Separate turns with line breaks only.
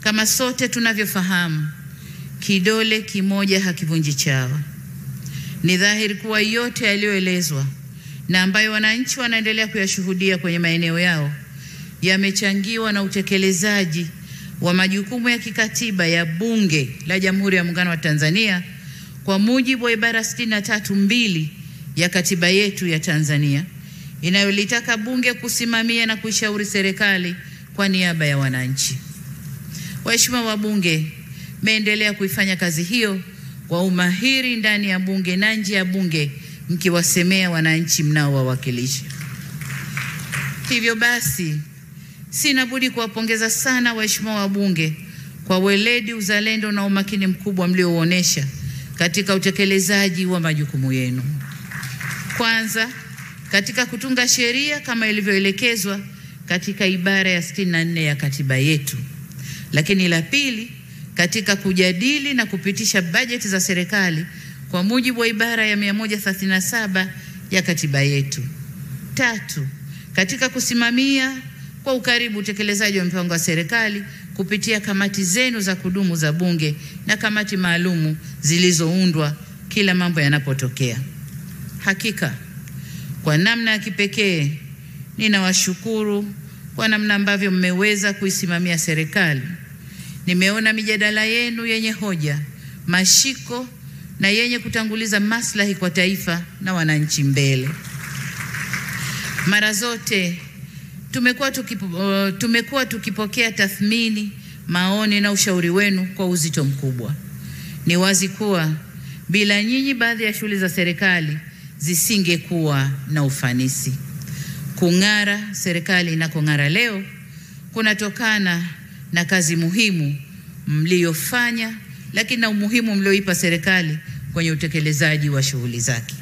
Kama sote tunavyofahamu, kidole kimoja hakivunji chawa. Ni dhahiri kuwa yote yaliyoelezwa na ambayo wananchi wanaendelea kuyashuhudia kwenye maeneo yao yamechangiwa na utekelezaji wa majukumu ya kikatiba ya Bunge la Jamhuri ya Muungano wa Tanzania kwa mujibu wa ibara 63(2) ya katiba yetu ya Tanzania inayolitaka Bunge kusimamia na kuishauri serikali kwa niaba ya wananchi. Waheshimiwa wabunge, mmeendelea kuifanya kazi hiyo kwa umahiri ndani ya Bunge na nje ya Bunge, mkiwasemea wananchi mnaowawakilisha. Hivyo basi, sina budi kuwapongeza sana waheshimiwa wabunge kwa weledi, uzalendo na umakini mkubwa mliouonesha katika utekelezaji wa majukumu yenu. Kwanza, katika kutunga sheria kama ilivyoelekezwa katika ibara ya 64 ya katiba yetu. Lakini la pili, katika kujadili na kupitisha bajeti za serikali kwa mujibu wa ibara ya 137 ya katiba yetu. Tatu, katika kusimamia kwa ukaribu utekelezaji wa mpango wa serikali kupitia kamati zenu za kudumu za Bunge na kamati maalumu zilizoundwa kila mambo yanapotokea. Hakika, kwa namna ya kipekee ninawashukuru kwa namna ambavyo mmeweza kuisimamia serikali. Nimeona mijadala yenu yenye hoja, mashiko na yenye kutanguliza maslahi kwa taifa na wananchi mbele. Mara zote tumekuwa tukipokea tathmini, maoni na ushauri wenu kwa uzito mkubwa. Ni wazi kuwa bila nyinyi baadhi ya shughuli za serikali zisingekuwa na ufanisi. Kung'ara serikali inakong'ara leo kunatokana na kazi muhimu mliofanya, lakini na umuhimu mlioipa serikali kwenye utekelezaji wa shughuli zake.